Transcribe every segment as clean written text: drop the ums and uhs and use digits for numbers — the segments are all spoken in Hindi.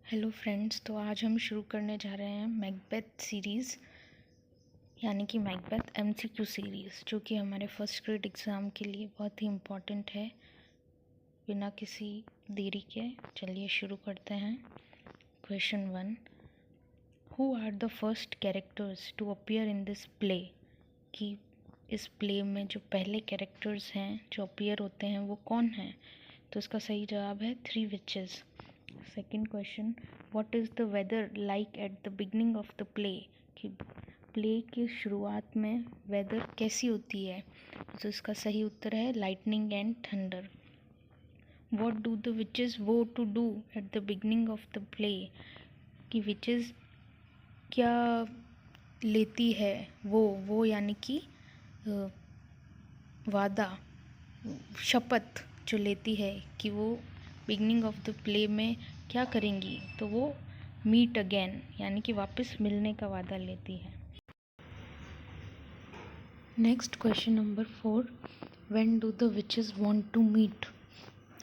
हेलो फ्रेंड्स, तो आज हम शुरू करने जा रहे हैं मैकबेथ सीरीज़, यानी कि मैकबेथ एमसीक्यू सीरीज़, जो कि हमारे फर्स्ट ग्रेड एग्ज़ाम के लिए बहुत ही इम्पॉर्टेंट है। बिना किसी देरी के चलिए शुरू करते हैं। Question 1, who are the first characters to appear in this play? कि इस प्ले में जो पहले कैरेक्टर्स हैं जो अपीयर होते हैं वो कौन हैं? तो इसका सही जवाब है 3 witches. Second question, what is the weather like at the beginning of the play? कि प्ले की शुरुआत में वेदर कैसी होती है? तो इसका सही उत्तर है lightning and thunder. What do the witches vow to do at the beginning of the play? कि विचेस क्या लेती है? वो यानी कि वादा, शपथ जो लेती है कि वो बिगनिंग ऑफ द प्ले में क्या करेंगी, तो वो मीट अगेन यानी कि वापस मिलने का वादा लेती है। Next question number 4, when do the witches want to meet?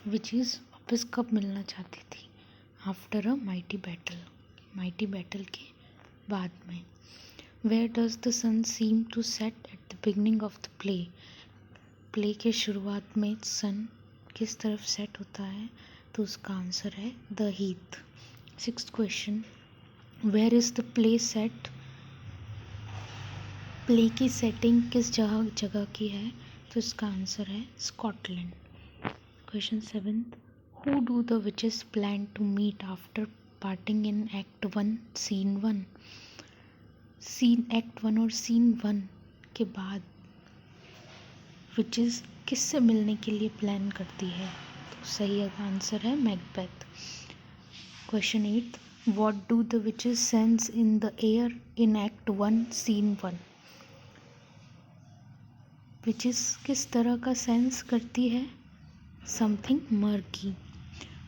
Witches वापस कब मिलना चाहती थी? आफ्टर अ माइटी बैटल के बाद में। Where does the sun seem to set at the beginning of the play के शुरुआत में सन किस तरफ सेट होता है? तो उसका आंसर है the heath. Sixth question, where is the play set? Play की सेटिंग किस जगह की है? तो इसका आंसर है Scotland. Question 7, who do the witches plan to meet after parting in act 1 scene 1? Act 1 और सीन 1 के बाद विचेस किससे मिलने के लिए प्लान करती है? तो सही आंसर है Macbeth. Question 8, what do the witches sense in the air in act 1 scene 1? Witches किस तरह का सेंस करती है? Something murky.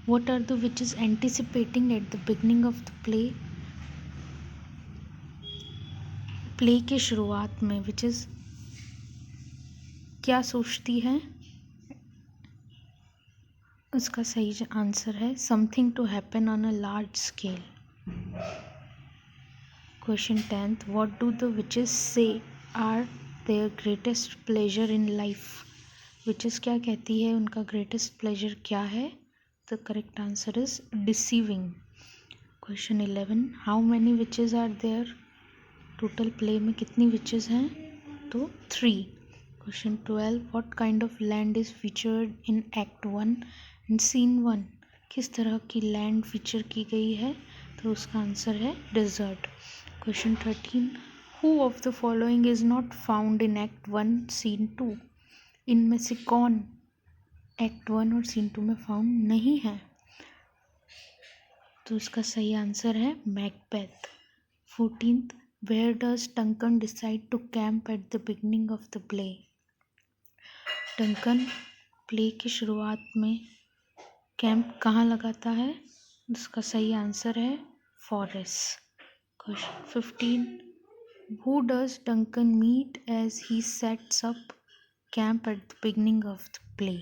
What are the witches anticipating at the beginning of the play के शुरुआत में विचेस क्या सोचती हैं? उसका सही आंसर है something to happen on a large scale. Question 10, what do the witches say are their greatest pleasure in life? Witches क्या कहती है उनका ग्रेटेस्ट प्लेजर क्या है? The correct answer is deceiving. Question 11, how many witches are there? Total play में कितनी विचेस हैं? तो 3। Question 12, what kind of land is featured in act 1 and scene 1? किस तरह की लैंड फीचर की गई है? तो उसका आंसर है desert. Question 13, who of the following is not found in act 1 scene 2? इनमें से कौन एक्ट 1 और सीन 2 में फाउंड नहीं है? तो इसका सही आंसर है Macbeth. 14th, where does Duncan decide to camp at the beginning of the play? Duncan play की शुरुआत में कैंप कहाँ लगाता है? इसका सही आंसर है forest. Question 15, who does Duncan meet as he sets up camp at the beginning of the play?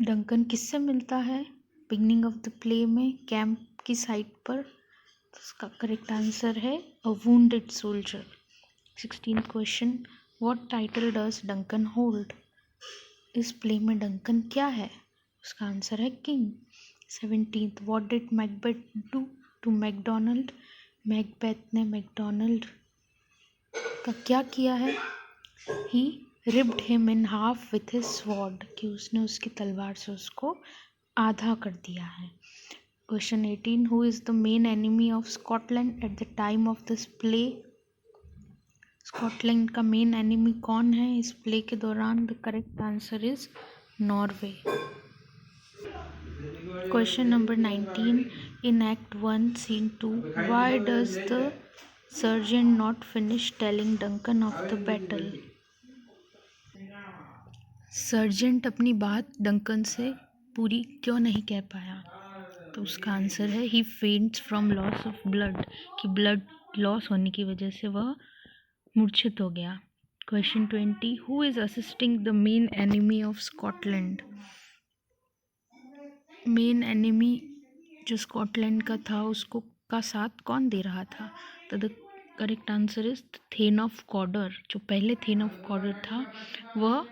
Duncan किससे मिलता है बिगनिंग ऑफ द प्ले में कैंप की साइट पर? तो इसका करेक्ट आंसर है a wounded soldier. 16th question, what title does Duncan hold? इस प्ले में डंकन क्या है? उसका आंसर है king. 17th, what did Macbeth do to Macdonald? Macbeth ने मैकडोनल्ड का क्या किया है? He ripped him in half with his sword, कि उसने उसकी तलवार से उसको आधा कर दिया है। Question 18, who is the main enemy of Scotland at the time of this play? Scotland का मेन एनिमी कौन है इस प्ले के दौरान? The correct answer is Norway. Question number 19, in act 1 scene 2, why does the sergeant not finish telling Duncan of the battle? Sergeant अपनी बात डंकन से पूरी क्यों नहीं कह पाया? तो उसका आंसर है he faints from loss of blood, कि ब्लड लॉस होने की वजह से वह मूर्छित हो गया। Question 20, who is assisting the main enemy of Scotland? Main enemy जो स्कॉटलैंड का था उसको का साथ कौन दे रहा था? तो the correct answer is thane of Cawdor. जो पहले थेन ऑफ कॉर्डर था वह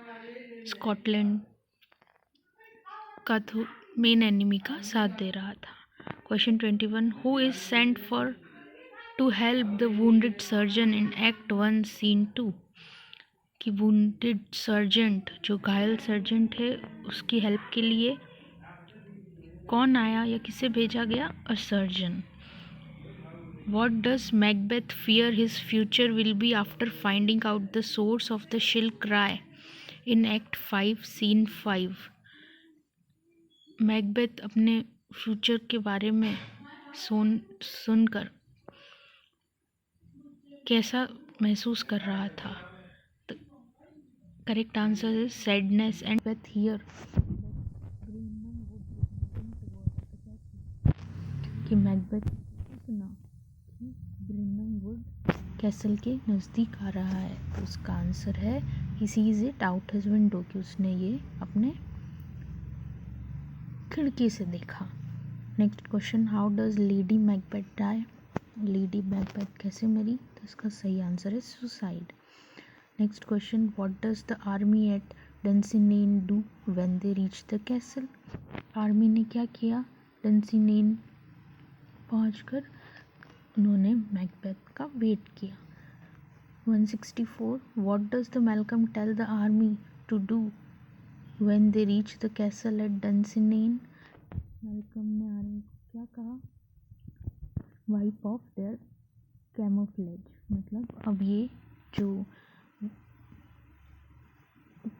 स्कॉटलैंड का मेन एनिमी का साथ दे रहा था। Question 21, who is sent for to help the wounded surgeon in act 1 scene 2? कि वुंडेड सर्जेंट, जो घायल सर्जेंट है, उसकी हेल्प के लिए कौन आया या किसे भेजा गया? अ surgeon. What does Macbeth fear his future will be after finding out the source of the shrill cry in Act 5, Scene 5? Macbeth अपने फ्यूचर के बारे में सुनकर कैसा महसूस कर रहा था? The correct answer is sadness and Macbeth here कि मैकबेथ सुना कि ब्रिनम वुड कैसल के नज़दीक आ रहा है। तो उसका आंसर है he sees it out his window, कि उसने ये अपने खिड़की से देखा। Next question, how does lady Macbeth die? Lady Macbeth कैसे मरी? तो इसका सही आंसर है suicide. Next question, what does the army at Dunsinane do when they reach the castle? Army ने क्या किया? डंसिनेन पहुंचकर उन्होंने मैकबेथ का वेट किया। 164, what does the Malcolm tell the army to do when they reach the castle at Dunsinane? Malcolm ने आर्मी को क्या कहा? वाइप ऑफ देयर कैमोफ्लेज, मतलब अब ये जो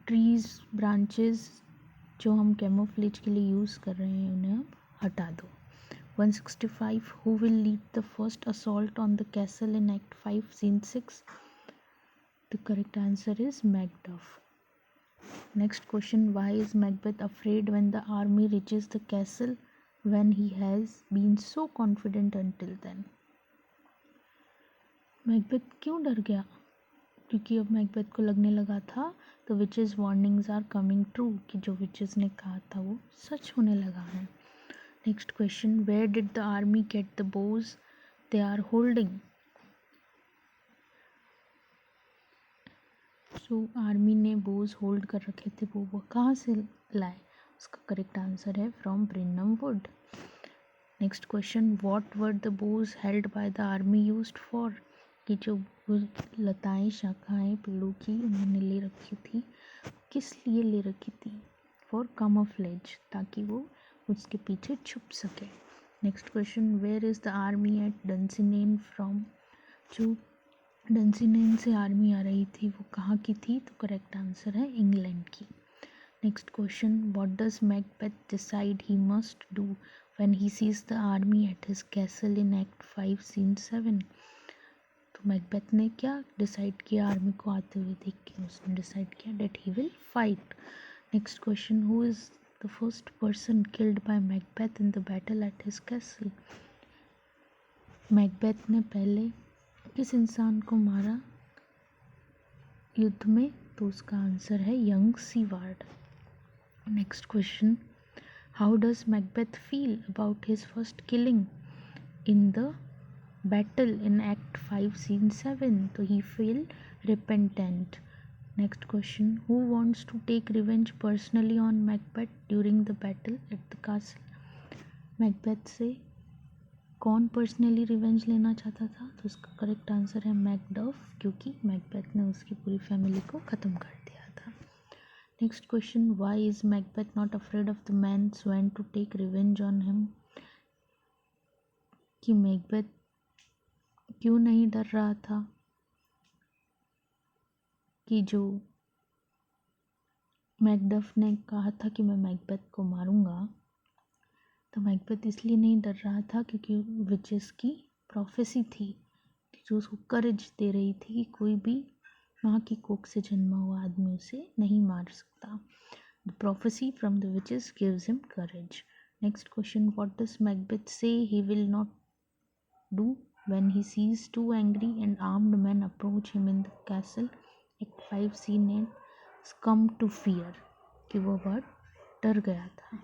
ट्रीज ब्रांचेस जो हम कैमोफ्लेज के लिए यूज़ कर रहे हैं उन्हें अब हटा दो। 165, who will lead the first assault on the castle in Act 5, Scene 6? The correct answer is Macduff. Next question, why is Macbeth afraid when the army reaches the castle when he has been so confident until then? Macbeth क्यों डर गया? क्योंकि अब मैकबेथ को लगने लगा था the witches warnings are coming true, कि जो विचेस ने कहा था वो सच होने लगा है। Next question, where did the army get the boughs they are holding? जो आर्मी ने बोज होल्ड कर रखे थे वो कहाँ से लाए? उसका करेक्ट आंसर है from Birnam wood. Next question, what were the boughs held by the army used for? कि जो लताएं शाखाएं पेड़ों की उन्होंने ले रखी थी, किस लिए ले रखी थी? फॉर कैमोफ्लेज, ताकि वो उसके पीछे छुप सके। Next question, where is the army at Dunsinane from? जो डंसिनेन से आर्मी आ रही थी वो कहाँ की थी? तो करेक्ट आंसर है इंग्लैंड की। Next question, what does Macbeth decide he must do when he sees the army at his castle in act 5 scene 7? तो मैकबेथ ने क्या डिसाइड किया आर्मी को आते हुए देख के? उसने डिसाइड किया that he will fight. Next question, who is the first person killed by Macbeth in the battle at his castle? Macbeth ने पहले किस इंसान को मारा युद्ध में? तो उसका आंसर है young Siward. Next question, how does Macbeth feel about his first killing in the battle in act 5 scene 7? तो he feel repentant. Next question, who wants to take revenge personally on Macbeth during the battle at the castle? Macbeth से कौन पर्सनली रिवेंज लेना चाहता था? तो उसका करेक्ट आंसर है मैकडफ, क्योंकि मैकबेथ ने उसकी पूरी फैमिली को ख़त्म कर दिया था। Next question, why is Macbeth not afraid of the man sworn to take revenge on him? कि मैकबेथ क्यों नहीं डर रहा था कि जो मैकडफ ने कहा था कि मैं मैकबेथ को मारूंगा? तो मैकबेथ इसलिए नहीं डर रहा था क्योंकि विचेस की प्रोफेसी थी जो उसको करेज दे रही थी कि कोई भी माँ की कोख से जन्मा हुआ आदमी उसे नहीं मार सकता। The prophecy from the witches gives him courage. Next question, what does Macbeth say he will not do when he sees two angry and armed men approach him in the castle? Act 5 scene 8 succumb to fear, कि वो बहुत डर गया था।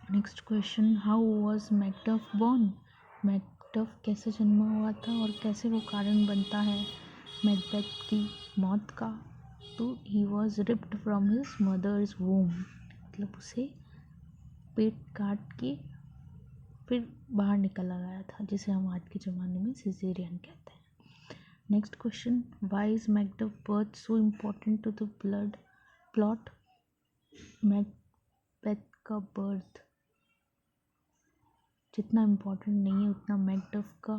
Next question, how was Macduff born? Macduff कैसे जन्मा हुआ था और कैसे वो कारण बनता है मैकबेथ की मौत का? तो he was ripped from his mother's womb, मतलब उसे पेट काट के फिर बाहर निकला गया था, जिसे हम आज के ज़माने में सिजेरियन कहते हैं। Next question, why is Macduff birth so important to the blood plot? Macbeth का बर्थ जितना इम्पोर्टेंट नहीं है उतना मैकडफ का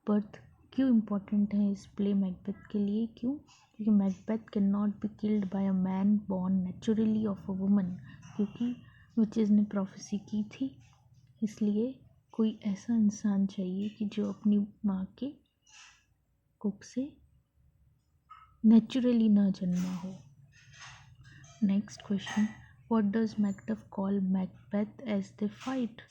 बर्थ क्यों इम्पोर्टेंट है इस प्ले मैकबेथ के लिए? क्यों? क्योंकि Macbeth can not be killed by a man born naturally of a woman, क्योंकि विचेस ने प्रोफेसी की थी, इसलिए कोई ऐसा इंसान चाहिए कि जो अपनी माँ के कुख से नेचुरली ना जन्मा हो। Next question, what does Macduff call Macbeth as they fight?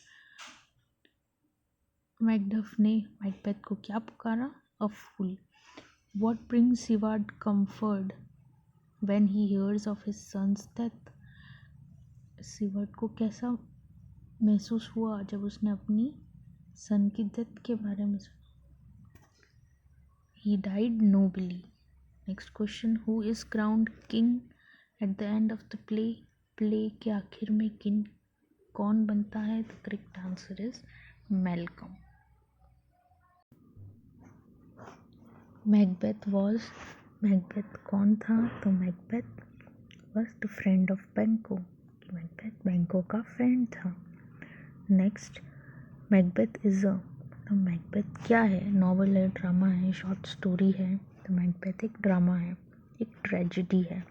Macduff ने मैकबेथ को क्या पुकारा? A fool. What brings Siward comfort when he hears of his son's death? Siward को कैसा महसूस हुआ जब उसने अपनी सन की डेथ के बारे में सुना? He died nobly. Next question, who is crowned king at the end of the play? Play के आखिर में किंग कौन बनता है? The correct answer is Malcolm. Macbeth कौन था? तो Macbeth was the friend of Banquo. Macbeth बैंको का फ्रेंड था। नेक्स्ट, मैकबेथ तो मैकबेथ क्या है? नॉवल है, ड्रामा है, शॉर्ट स्टोरी है? तो मैकबेथ एक ड्रामा है, एक ट्रेजिडी है।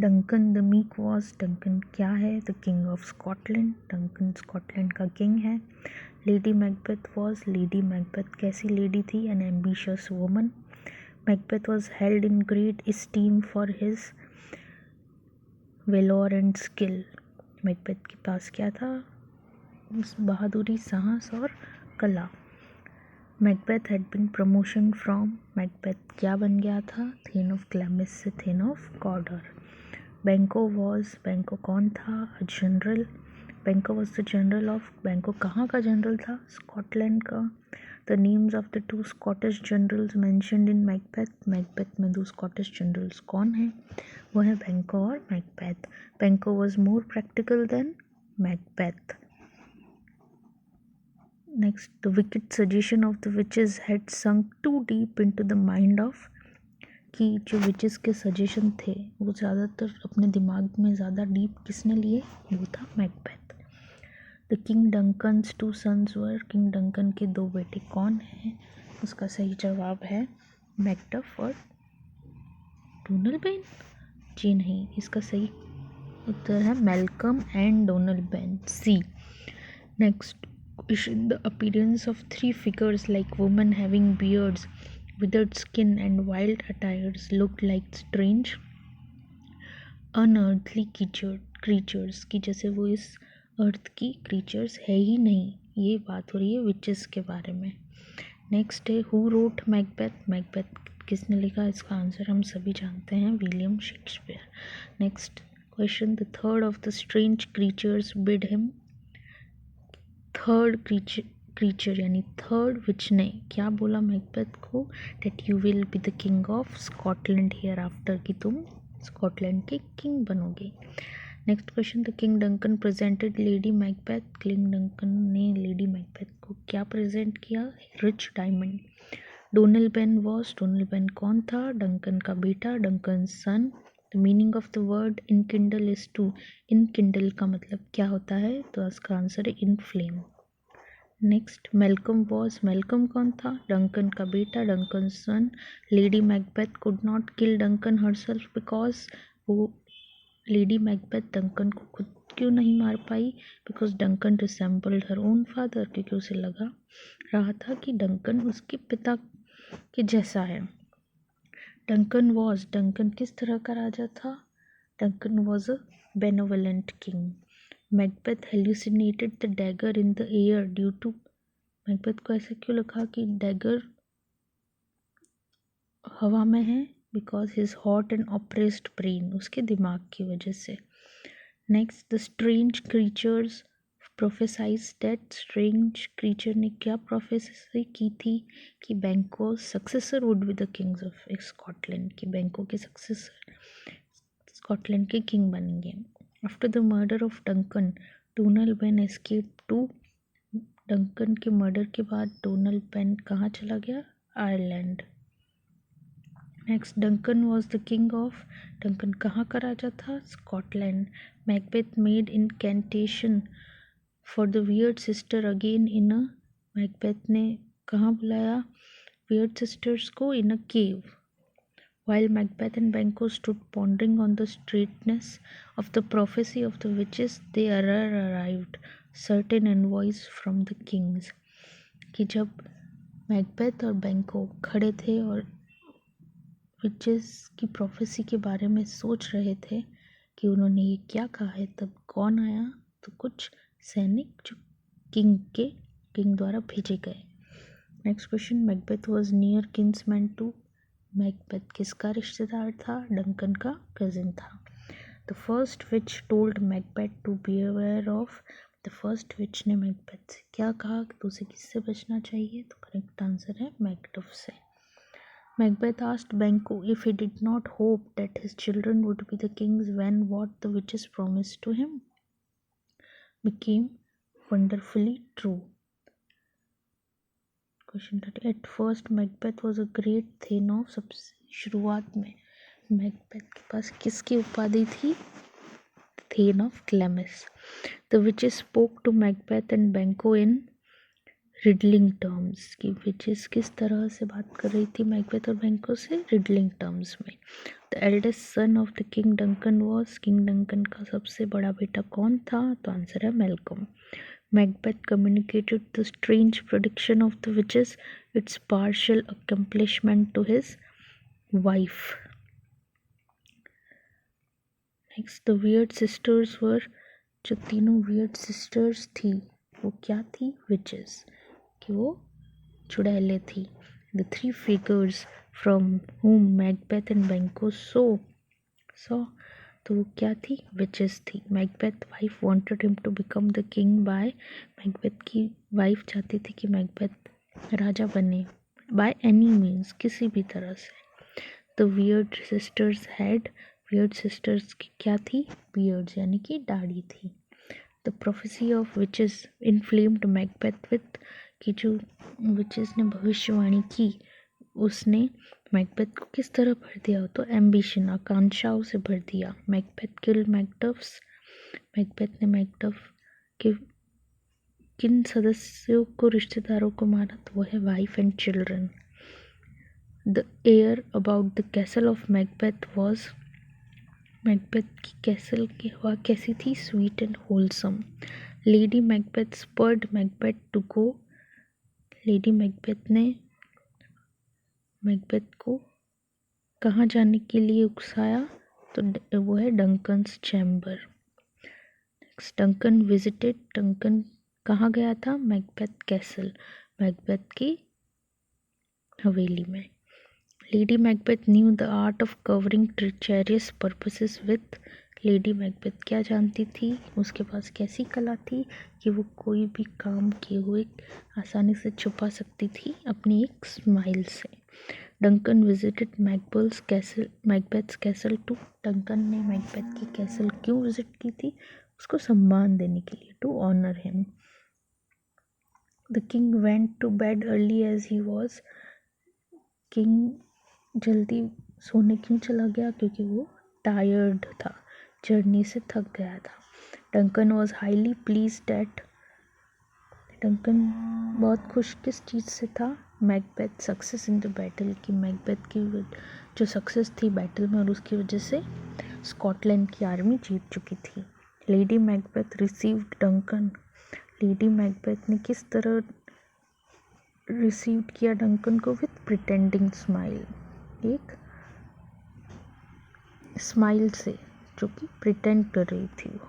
Duncan the meek was, Duncan क्या है? The king of Scotland, Duncan Scotland का किंग है। Lady Macbeth was, lady Macbeth कैसी लेडी थी? An ambitious woman. Macbeth was held in great esteem for his valour and skill. Macbeth के पास क्या था? बहादुरी, साहस और कला। Macbeth had been promotion from, Macbeth क्या बन गया था? थेन ऑफ क्लेमिस से थेन ऑफ कॉर्डर। बैंको वॉज, बैंको कौन था? A general. बैंको वॉज द जनरल ऑफ, बैंको कहाँ का जनरल था? स्कॉटलैंड का। The names of the two Scottish generals mentioned in Macbeth, Macbeth में दो स्कॉटिश जनरल्स कौन हैं? वो है बैंको और Macbeth. Banquo was more practical than Macbeth. Next, the wicked suggestion of the witches had sunk too deep into the mind of, कि जो विचेस के सजेशन थे वो ज़्यादातर अपने दिमाग में ज़्यादा डीप किसने लिए? वो था Macbeth. The king Duncan's two sons were, king Duncan के दो बेटे कौन हैं? उसका सही जवाब है मैकडफ और डोनलबेन। जी नहीं, इसका सही उत्तर है Malcolm and Donalbain, C. Next question, the appearance of three figures like women having beards, withered skin and wild attires looked like strange unearthly creatures, कि जैसे वो इस अर्थ की क्रीचर्स है ही नहीं। ये बात हो रही है विचेस के बारे में। नेक्स्ट है, हु रोट मैकबेथ? मैकबेथ किसने लिखा? इसका आंसर हम सभी जानते हैं, William Shakespeare. Next question, the third of the strange creatures bid him, third creature यानी थर्ड विच ने क्या बोला मैकबेथ को? That you will be the king of Scotland hereafter, कि तुम स्कॉटलैंड के किंग बनोगे। Next question, the king Duncan presented lady Macbeth, king Duncan ने लेडी मैकबेथ को क्या प्रेजेंट किया? Rich diamond. Donalbain was, Donalbain कौन था? डंकन का बेटा, Duncan sun. The meaning of the word enkindle is to, enkindle का मतलब क्या होता है? तो इसका आंसर है inflame. Next, Malcolm was, Malcolm कौन था? डंकन का बेटा, Duncan son. Lady Macbeth could not kill Duncan herself because, वो लेडी मैकबेथ डंकन को खुद क्यों नहीं मार पाई? Because Duncan resembled her own father, क्योंकि उसे लगा रहा था कि डंकन उसके पिता के जैसा है। डंकन वॉज, डंकन किस तरह का राजा था? Duncan was a benevolent king. Macbeth hallucinated the dagger in the air due to, Macbeth को ऐसा क्यों लगा कि डैगर हवा में है? Because his hot and oppressed brain, उसके दिमाग की वजह से। Next the strange creatures prophesize that strange creature ने क्या प्रोफेसी की थी कि Banquo successor would be the kings of Scotland, कि बैंको के सक्सेसर स्कॉटलैंड के किंग बनेंगे। After the murder of Duncan Donalbain escape to, Duncan के मर्डर के बाद डोनल बेन कहाँ चला गया? Ireland. Next Duncan was the king of, Duncan कहाँ का राजा था? Scotland. Macbeth made incantation for the weird sister again in a, Macbeth ने कहाँ बुलाया वियर्ड सिस्टर्स को? इन अ केव। While Macbeth and Banquo stood pondering on the straightness of the prophecy of the witches, there arrived certain envoys from the kings. कि जब मैकबेथ और बैंको खड़े थे और विचेस की प्रोफेसी के बारे में सोच रहे थे कि उन्होंने ये क्या कहा है, तब कौन आया? तो कुछ सैनिक जो किंग द्वारा भेजे गए। Next question, Macbeth was near kinsman to, Macbeth किसका रिश्तेदार था? डंकन का कजिन था। The first witch told Macbeth to be aware of, the first witch ने मैकबेथ से क्या कहा कि तुझे किससे बचना चाहिए? तो करेक्ट आंसर है मैकडफ से। Macbeth asked Banquo if he did not hope that his children would be the kings when what the witches promised to him became wonderfully true. Question 30. At first Macbeth was a great Thane. सबसे शुरुआत में मैकबेथ के पास किसकी उपाधि थी? Thane of Glamis. The witches spoke to Macbeth and Banquo in riddling terms, की विचेस किस तरह से बात कर रही थी मैकबेथ और बैंको से? रिडलिंग टर्म्स में। The eldest son of the king Duncan was, king Duncan का सबसे बड़ा बेटा कौन था? तो आंसर है Malcolm. Macbeth communicated the strange prediction of the witches, its partial accomplishment to his wife. Next the weird sisters were, जो तीनों वियर्ड सिस्टर्स थी वो क्या थी? विचेस, कि वो चुड़ैलें थी। The three figures from whom Macbeth and Banquo saw, तो वो क्या थी? विचेस थी। Macbeth wife wanted him to become the king by, Macbeth की वाइफ चाहती थी कि मैकबेथ राजा बने बाय एनी मीन्स, किसी भी तरह से। The weird sisters had, weird sisters की क्या थी? बियर्ड्स, यानी कि दाढ़ी थी। The prophecy of witches inflamed Macbeth with, कि जो विचेस ने भविष्यवाणी की उसने मैकबेथ को किस तरह भर दिया? तो एम्बिशन, आकांक्षाओं से भर दिया। मैकबेथ किल्ड मैकडफ्स, मैकबेथ ने मैकडफ के किन सदस्यों को, रिश्तेदारों को मारा? तो वो है wife and children. The air about the castle of Macbeth was, Macbeth की कैसल की हवा कैसी थी? Sweet and wholesome. Lady Macbeth spurred Macbeth to go, lady Macbeth ने मैकबेथ को कहाँ जाने के लिए उकसाया? तो वो है Duncan's chamber. Next Duncan visited, Duncan कहाँ गया था? मैकबेथ कैसल, मैकबेथ की हवेली में। Lady Macbeth knew the art of covering treacherous purposes with, lady Macbeth क्या जानती थी? उसके पास कैसी कला थी कि वो कोई भी काम किए हुए आसानी से छुपा सकती थी अपनी एक स्माइल से। Duncan visited Macbeth's castle, Macbeth's castle to, Duncan ने मैकबेथ की कैसल क्यों विजिट की थी? उसको सम्मान देने के लिए, to honour him. The king went to bed early as he was, king जल्दी सोने क्यों चला गया? क्योंकि वो टायर्ड था, जर्नी से थक गया था। Duncan was highly pleased at, Duncan बहुत खुश किस चीज़ से था? Macbeth success in the battle, की मैकबेथ की जो सक्सेस थी बैटल में और उसकी वजह से स्कॉटलैंड की आर्मी जीत चुकी थी। Lady Macbeth received Duncan, Lady Macbeth ने किस तरह रिसीव्ड किया डंकन को? विथ प्रिटेंडिंग स्माइल, एक स्माइल से जो कि प्रिटेंड कर रही थी वो।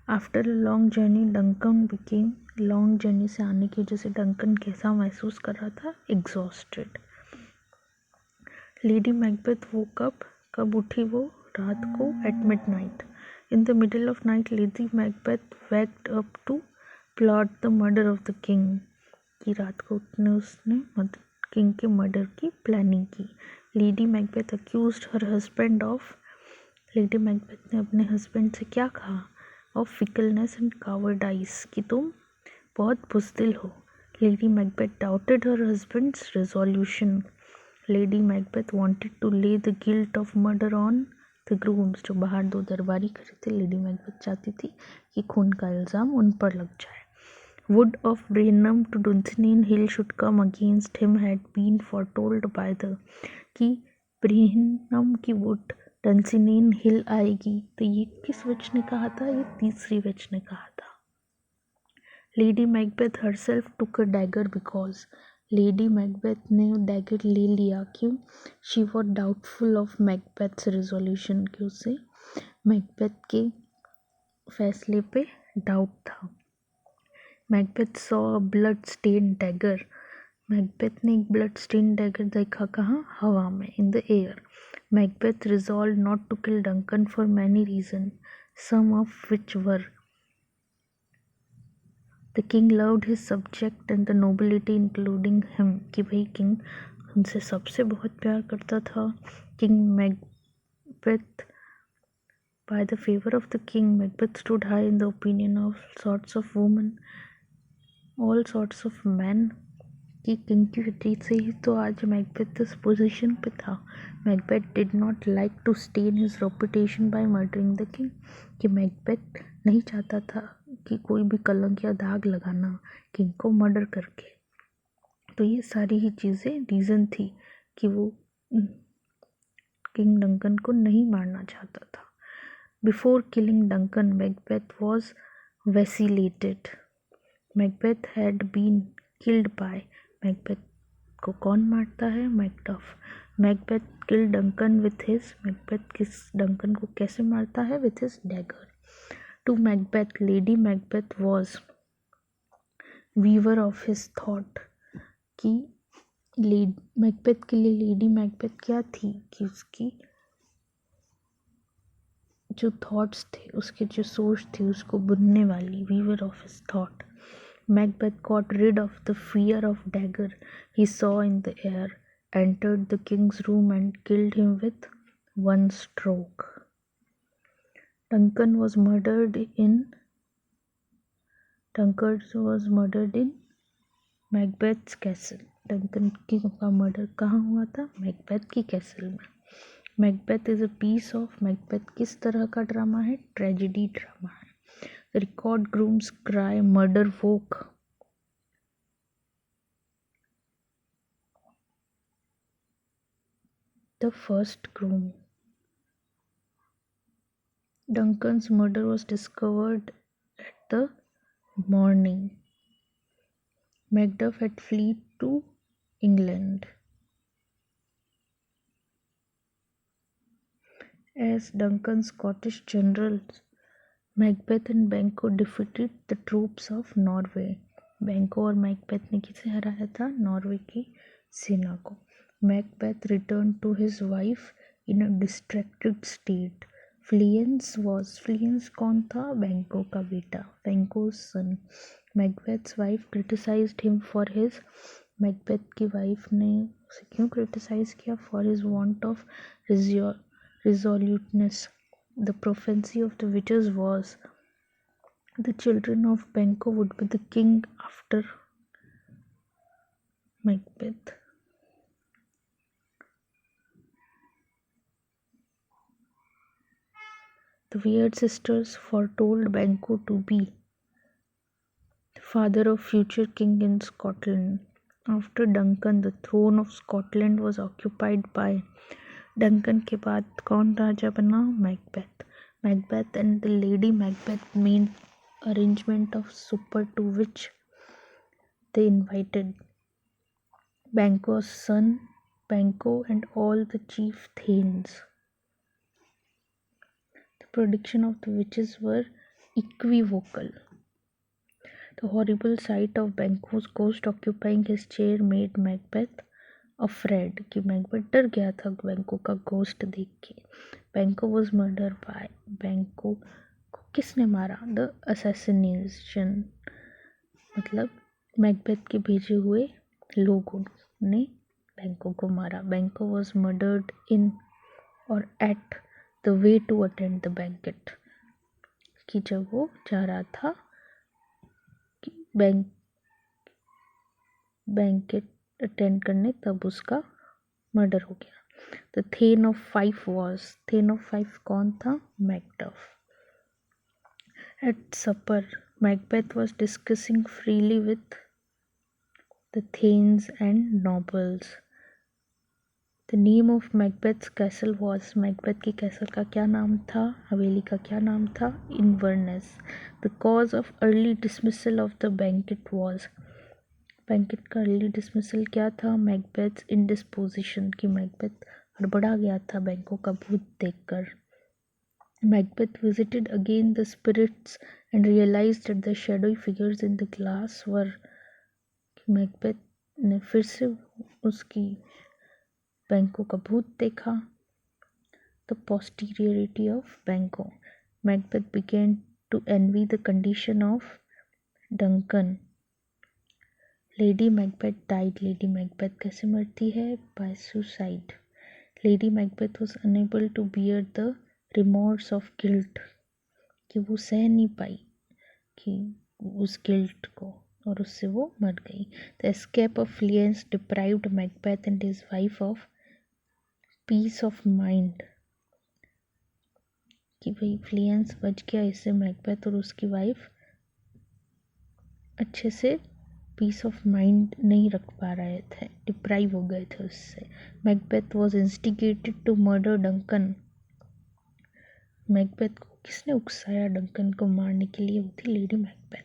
After a long journey Duncan became, long journey से आने की वजह से डंकन कैसा महसूस कर रहा था? एग्जॉस्टेड। लेडी मैकबेथ वो कब उठी? वो रात को at midnight. In the middle of night, Lady Macbeth waked up to plot the murder of the king. कि रात को उठने उसने किंग के मर्डर की प्लानिंग की. Lady Macbeth accused her husband of. Lady Macbeth ने अपने हस्बैंड से क्या कहा? ऑफ फिकलनेस एंड कावर्डाइज, कि तुम बहुत बुज़दिल हो. Lady Macbeth doubted her husband's resolution. Lady Macbeth wanted to lay the guilt of murder on the grooms. जो बाहर दो दरबारी खड़े थे, लेडी मैकबेथ चाहती थी कि खून का इल्ज़ाम उन पर लग जाए. Wood of Brenham to Dunsinane Hill should come against him had been foretold by the. कि ब्रेनम की वुड डंसिनेन हिल आएगी, तो ये किस विच ने कहा था? ये तीसरी विच ने कहा था. Lady Macbeth herself took a dagger because. Lady Macbeth ने डैगर ले लिया. क्यों? She was doubtful of Macbeth's resolution, कि उसे मैकबेथ के फैसले पे डाउट था. Macbeth saw a blood stain dagger. Macbeth ने एक ब्लड स्टेन डैगर देखा. कहाँ? हवा में, in the air. Macbeth resolved not to kill Duncan for many reason, some of which were the king loved his subject and the nobility including him. कि भाई किंग उनसे सबसे बहुत प्यार करता था. King Macbeth by the favor of the king, Macbeth stood high in the opinion of sorts of women, all sorts of men. कि किंग की वजह से ही तो आज मैकबेथ इस पोजीशन पे था. Macbeth did not like to stain his reputation by murdering the king. कि मैकबेथ नहीं चाहता था कि कोई भी कलंक या दाग लगाना किंग को मर्डर करके. तो ये सारी ही चीज़ें रीज़न थी कि वो किंग डंकन को नहीं मारना चाहता था. Before killing Duncan, Macbeth was vacillated. Macbeth had been killed by. Macbeth को कौन मारता है? Macduff. Macbeth killed Duncan with his. Macbeth किस डंकन को कैसे मारता है? With his dagger. To Macbeth, Lady Macbeth was weaver of his thought. कि मैकबेथ के लिए लेडी मैकबेथ क्या थी? कि उसकी जो थॉट्स थे, उसके जो सोच थी, उसको बुनने वाली. Weaver of his thought. Macbeth got rid of the fear of dagger he saw in the air, entered the king's room and killed him with one stroke. Duncan was murdered in Macbeth's castle. Duncan का मर्डर कहाँ हुआ था? मैकबेथ की कैसल में. Macbeth is a piece of. Macbeth किस तरह का ड्रामा है? ट्रेजेडी ड्रामा है. The record grooms cry murder woke. The first groom. Duncan's murder was discovered at the morning. Macduff had fled to England. As Duncan's Scottish generals, Macbeth and Banquo defeated the troops of Norway. Banquo और Macbeth ने किसे हराया था? नॉर्वे की सेना को. Macbeth returned to his wife in a distracted state. Fleance कौन था? Banquo का बेटा, Banquo's son. Macbeth's wife criticized him for his. Macbeth की वाइफ ने उसे क्यों क्रिटिसाइज किया? For his want of resoluteness. The prophecy of the witches was the children of Banquo would be the king after Macbeth. The Weird sisters foretold Banquo to be the father of future king in Scotland. After Duncan, the throne of Scotland was occupied by. Duncan के बाद कौन राजा बना? Macbeth. Macbeth and the Lady Macbeth made arrangement of supper to which they invited Banquo's son, Banquo, and all the chief thanes. The prediction of the witches were equivocal. The horrible sight of Banquo's ghost occupying his chair made Macbeth afraid. कि Macbeth डर गया था Banquo का ghost देख के. Banquo was murdered by Banquo को किसने मारा? द असैसिनेशन मतलब मैकबेथ के भेजे हुए लोगों ने बैंको को मारा. बैंको वॉज मर्डर्ड इन और at the way to attend the banquet कि जब वो जा रहा था बैंकेट अटेंड करने तब उसका मर्डर हो गया. द थेन ऑफ फाइव कौन था? Macduff. At supper Macbeth was discussing freely with the thanes and nobles. The name of Macbeth's castle was Macbeth की कैसल का क्या नाम था? हवेली का क्या नाम था? Inverness. The cause of early dismissal of the banquet was banquet का अर्ली डिसमिसल क्या था? मैकबेथ्स इंडिस्पोजिशन कि मैकबेथ हड़बड़ा गया था बैंकों का भूत देखकर. Macbeth visited again the spirits and realised that the shadowy figures in the glass were. Macbeth ने फिर से उसकी बैंकों का भूत देखा. The posteriority of Banquo. Macbeth began to envy the condition of Duncan. Lady Macbeth died. Lady Macbeth कैसे मरती है? By suicide. Lady Macbeth was unable to bear the remorse of guilt कि वो सह नहीं पाई कि उस गिल्ट को और उससे वो मर गई. The escape of Fleance deprived Macbeth and his wife of peace of mind कि भाई फ्लियंस बच गया, इससे मैकबेथ और उसकी वाइफ अच्छे से पीस ऑफ माइंड नहीं रख पा रहे थे, डिप्राइव हो गए थे उससे. Macbeth was instigated to murder Duncan. Macbeth को किसने उकसाया डंकन को मारने के लिए? वो थी Lady Macbeth.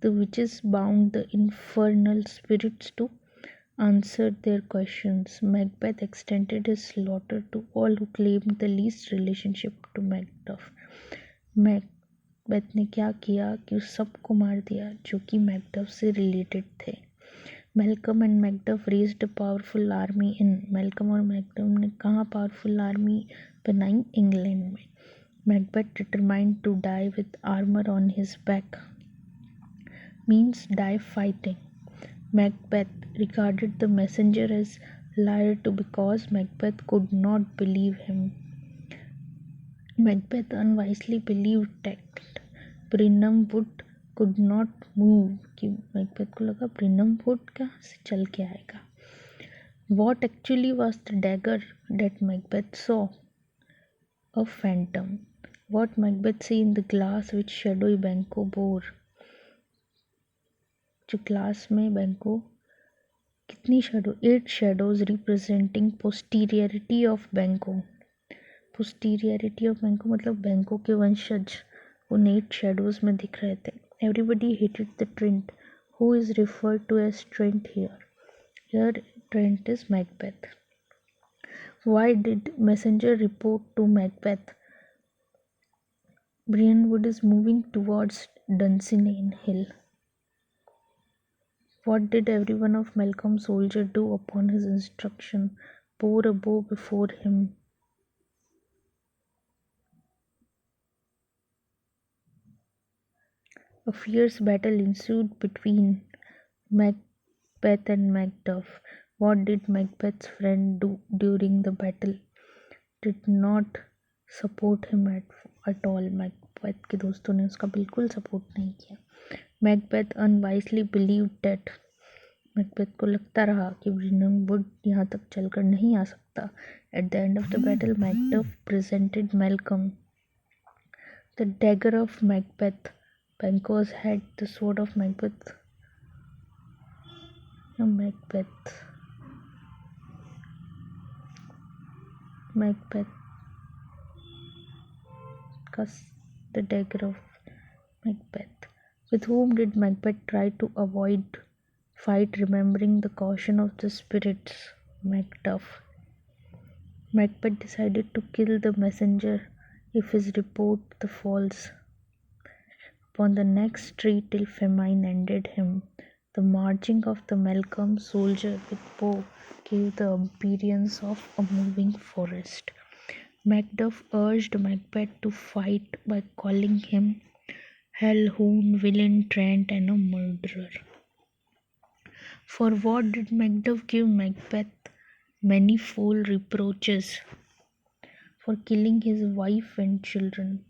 The witches bound the infernal spirits to answer their questions. Macbeth extended his slaughter to all who claimed the least relationship to Macduff. Macbeth ने क्या किया कि उस सबको मार दिया जो कि मैकडफ से रिलेटेड थे. Malcolm and Macduff raised a powerful army in. Malcolm और मैकडफ ने कहाँ पावरफुल आर्मी बनाई? इंग्लैंड में. Macbeth determined to die with armour on his back means die fighting. Macbeth regarded the messenger as liar too because Macbeth could not believe him. Macbeth unwisely believed that Brenham Wood could not move कि मैकबेथ को लगा ब्रिनम वुड कहाँ से चल के आएगा. What actually was the dagger that Macbeth saw? A phantom. What Macbeth see in the glass which shadowy Banquo bore? जो ग्लास में बैंको कितनी शेडो? 8 शेडोज रिप्रेजेंटिंग पोस्टीरियरिटी ऑफ बैंको. पोस्टीरियरिटी ऑफ बैंको मतलब बैंको के वंशज उन 8 शेडोज में दिख रहे थे. Everybody hated the tyrant. Who is referred to as tyrant here? Here tyrant is Macbeth. Why did messenger report to Macbeth? Brianwood is moving towards Dunsinane Hill. What did every one of Malcolm's soldiers do upon his instruction? Pour a bow before him. A fierce battle ensued between Macbeth and Macduff. What did Macbeth's friend do during the battle? Did not support him at all. Macbeth के दोस्तों ने उसका बिल्कुल सपोर्ट नहीं किया. Macbeth unwisely believed that Macbeth को लगता रहा कि ब्रिनम वुड यहाँ तक चलकर नहीं आ सकता. At the end of the battle, Macduff presented Malcolm the dagger of Macbeth. Banquo's had the sword of Macbeth. Macbeth the dagger of Macbeth. With whom did Macbeth try to avoid fight, remembering the caution of the spirits? Macduff. Macbeth decided to kill the messenger if his report the false. Upon the next tree till famine ended him. The marching of the Malcolm soldier with bow gave the appearance of a moving forest. Macduff urged Macbeth to fight by calling him hell-hound, villain, tyrant, and a murderer. For what did Macduff give Macbeth manifold reproaches? For killing his wife and children,